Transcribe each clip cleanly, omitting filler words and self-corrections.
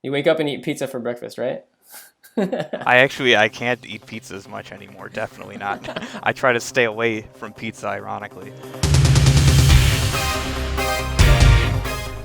You wake up and eat pizza for breakfast, right? I can't eat pizza as much anymore. Definitely not. I try to stay away from pizza, ironically.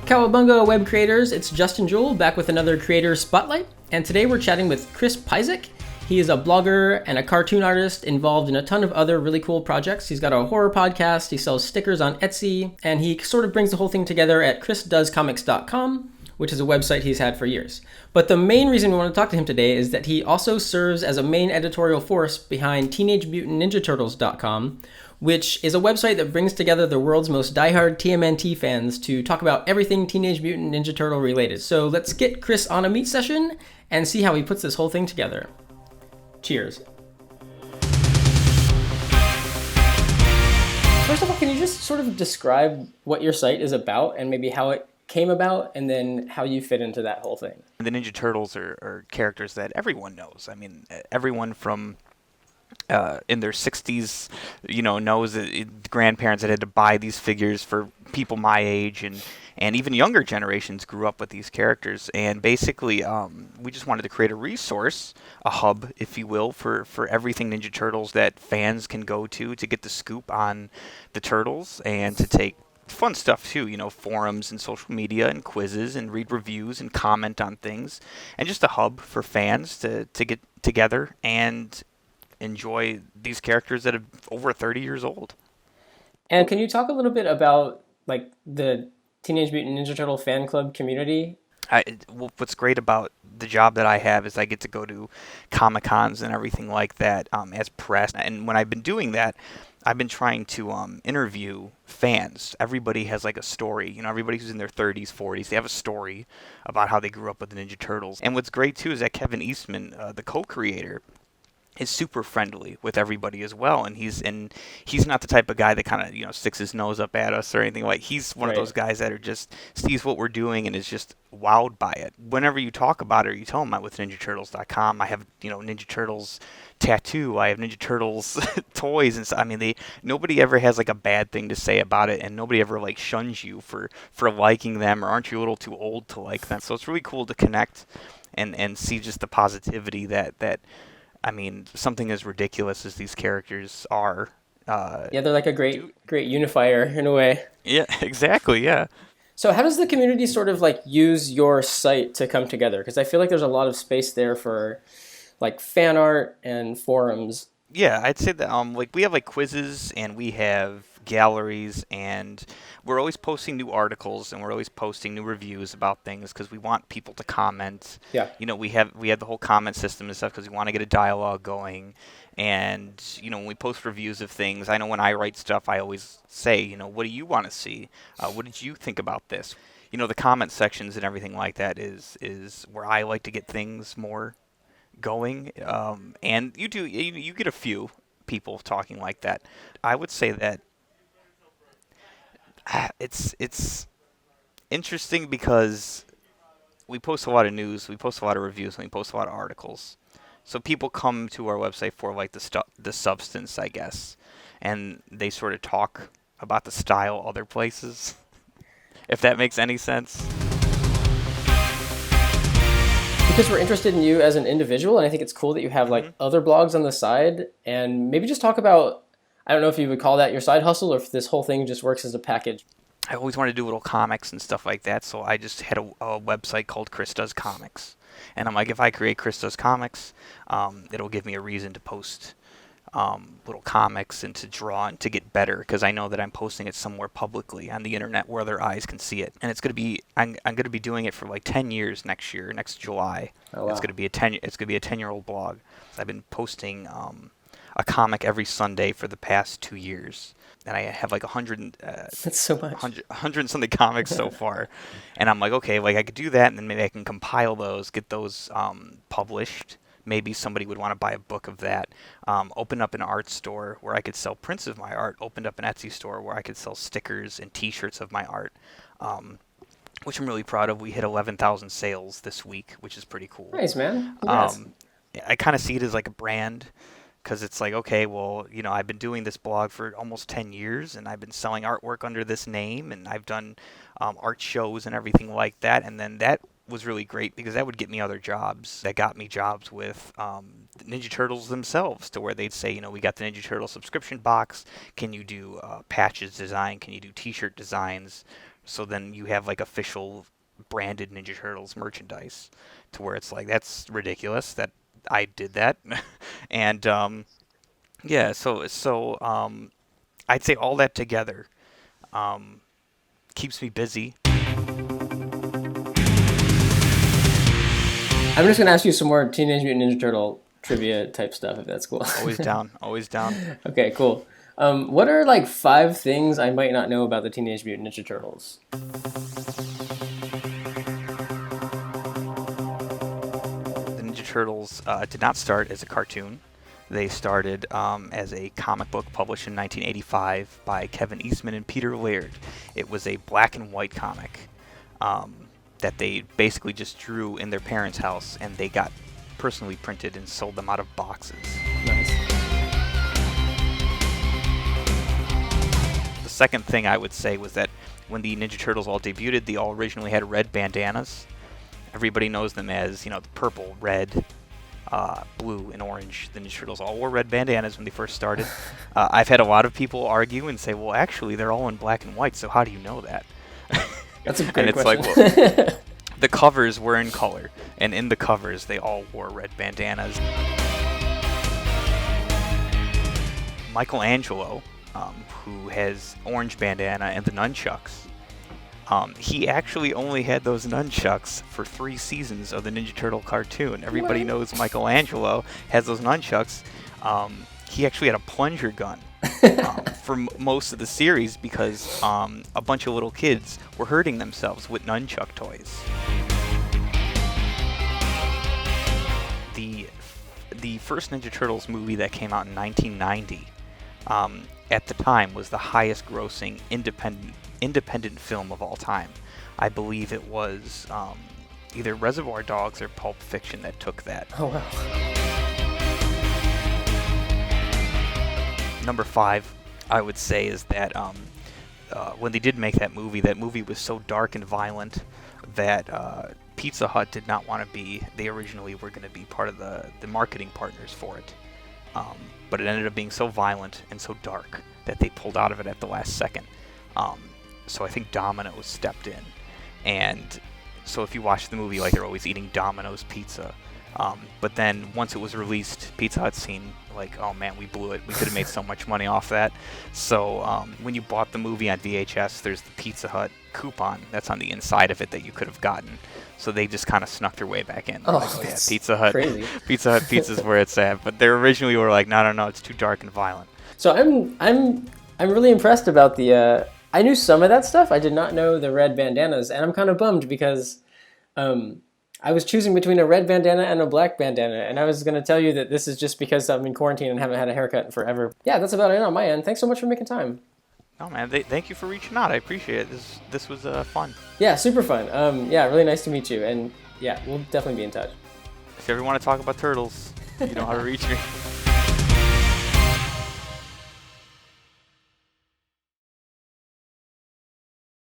Cowabunga web creators, it's Justin Juul back with another creator spotlight, and today we're chatting with Chris Pizek. He is a blogger and a cartoon artist involved in a ton of other really cool projects. He's got a horror podcast, he sells stickers on Etsy, and he sort of brings the whole thing together at chrisdoescomics.com, which is a website he's had for years. But the main reason we want to talk to him today is that he also serves as a main editorial force behind teenagemutantninjaturtles.com, which is a website that brings together the world's most diehard TMNT fans to talk about everything Teenage Mutant Ninja Turtle related. So let's get Chris on a meet session and see how he puts this whole thing together. Cheers. First of all, can you just sort of describe what your site is about and maybe how it came about and then how you fit into that whole thing? The Ninja Turtles are characters that everyone knows. I mean, everyone from in their 60s, knows that grandparents that had to buy these figures for people my age, and even younger generations grew up with these characters. And basically, we just wanted to create a resource, a hub, if you will, for everything Ninja Turtles that fans can go to get the scoop on the Turtles and to take fun stuff too, forums and social media and quizzes and read reviews and comment on things, and just a hub for fans to get together and enjoy these characters that are over 30 years old. And can you talk a little bit about like the Teenage Mutant Ninja Turtle fan club community? What's great about the job that I have is I get to go to Comic Cons and everything like that as press. And when I've been doing that, I've been trying to interview fans. Everybody has like a story. Everybody who's in their 30s, 40s, they have a story about how they grew up with the Ninja Turtles. And what's great too is that Kevin Eastman, the co-creator, is super friendly with everybody as well, and he's not the type of guy that kind of sticks his nose up at us or anything like. He's one of those guys that are just sees what we're doing and is just wowed by it. Whenever you talk about it or you tell him I'm with NinjaTurtles.com, I have Ninja Turtles tattoo, I have Ninja Turtles toys and stuff. I mean, nobody ever has like a bad thing to say about it, and nobody ever like shuns you for liking them or aren't you a little too old to like them. So it's really cool to connect and see just the positivity that. I mean, something as ridiculous as these characters are. Yeah, they're like a great unifier in a way. Yeah, exactly, yeah. So how does the community sort of like use your site to come together? Because I feel like there's a lot of space there for like fan art and forums. Yeah, I'd say that like we have like quizzes and we have galleries, and we're always posting new articles and we're always posting new reviews about things because we want people to comment. Yeah. We have the whole comment system and stuff because we want to get a dialogue going. And when we post reviews of things, I know when I write stuff, I always say, what do you want to see? What did you think about this? The comment sections and everything like that is where I like to get things more going, and you get a few people talking like that. I would say that it's interesting because we post a lot of news, we post a lot of reviews, and we post a lot of articles. So people come to our website for like the substance, I guess, and they sort of talk about the style other places, if that makes any sense. Because we're interested in you as an individual, and I think it's cool that you have like other blogs on the side, and maybe just talk about, I don't know if you would call that your side hustle or if this whole thing just works as a package. I always wanted to do little comics and stuff like that, so I just had a website called Chris Does Comics. And I'm like, if I create Chris Does Comics, it'll give me a reason to post little comics and to draw and to get better, because I know that I'm posting it somewhere publicly on the internet where other eyes can see it. And it's going to be I'm going to be doing it for like 10 years next July. Oh, wow. It's going to be a 10-year-old blog. I've been posting a comic every Sunday for the past 2 years. And I have like 100. That's so much. 100 and something comics so far, and I'm like, okay, like I could do that, and then maybe I can compile those, get those published. Maybe somebody would want to buy a book of that. Open up an art store where I could sell prints of my art. Opened up an Etsy store where I could sell stickers and T-shirts of my art, which I'm really proud of. We hit 11,000 sales this week, which is pretty cool. Nice, man. Congrats. I kind of see it as like a brand. Because it's like, okay, well, I've been doing this blog for almost 10 years, and I've been selling artwork under this name, and I've done art shows and everything like that. And then that was really great because that would get me other jobs. That got me jobs with the Ninja Turtles themselves, to where they'd say, you know, we got the Ninja Turtle subscription box. Can you do patches design? Can you do T-shirt designs? So then you have like official branded Ninja Turtles merchandise, to where it's like, that's ridiculous that I did that. And yeah, I'd say all that together keeps me busy. I'm just gonna ask you some more Teenage Mutant Ninja Turtle trivia type stuff, if that's cool. Always down, always down. Okay, cool. What are like 5 things I might not know about the Teenage Mutant Ninja Turtles? The Ninja Turtles did not start as a cartoon. They started as a comic book published in 1985 by Kevin Eastman and Peter Laird. It was a black and white comic that they basically just drew in their parents' house, and they got personally printed and sold them out of boxes. Nice. The second thing I would say was that when the Ninja Turtles all debuted, they all originally had red bandanas. Everybody knows them as, you know, the purple, red, blue, and orange. The Ninja Turtles all wore red bandanas when they first started. I've had a lot of people argue and say, well, actually, they're all in black and white, so how do you know that? That's a great question. And it's like, well, the covers were in color, and in the covers, they all wore red bandanas. Michelangelo, who has orange bandana and the nunchucks, he actually only had those nunchucks for 3 seasons of the Ninja Turtle cartoon. Everybody knows Michelangelo has those nunchucks. He actually had a plunger gun for most of the series because a bunch of little kids were hurting themselves with nunchuck toys. The first Ninja Turtles movie that came out in 1990, at the time, was the highest grossing independent film of all time. I believe it was either Reservoir Dogs or Pulp Fiction that took that. Oh, wow. Number 5, I would say, is that when they did make that movie was so dark and violent that Pizza Hut did not want to be, they originally were going to be part of the marketing partners for it. But it ended up being so violent and so dark that they pulled out of it at the last second. So I think Domino's stepped in. And so if you watch the movie, like, they're always eating Domino's pizza. But then once it was released, Pizza Hut seen, like, oh man, we blew it. We could have made so much money off that. So when you bought the movie on VHS, there's the Pizza Hut coupon that's on the inside of it that you could have gotten. So they just kind of snuck their way back in. Oh, like, oh yeah, Pizza Hut. Crazy. Pizza Hut pizza's where it's at. But they originally were like, no, it's too dark and violent. So I'm really impressed about the. I knew some of that stuff. I did not know the red bandanas, and I'm kind of bummed because I was choosing between a red bandana and a black bandana, and I was going to tell you that this is just because I'm in quarantine and haven't had a haircut in forever. Yeah, that's about it on my end. Thanks so much for making time. Oh man, thank you for reaching out. I appreciate it. This was fun. Yeah, super fun. Yeah, really nice to meet you, and yeah, we'll definitely be in touch. If you ever want to talk about turtles, you know how to reach me.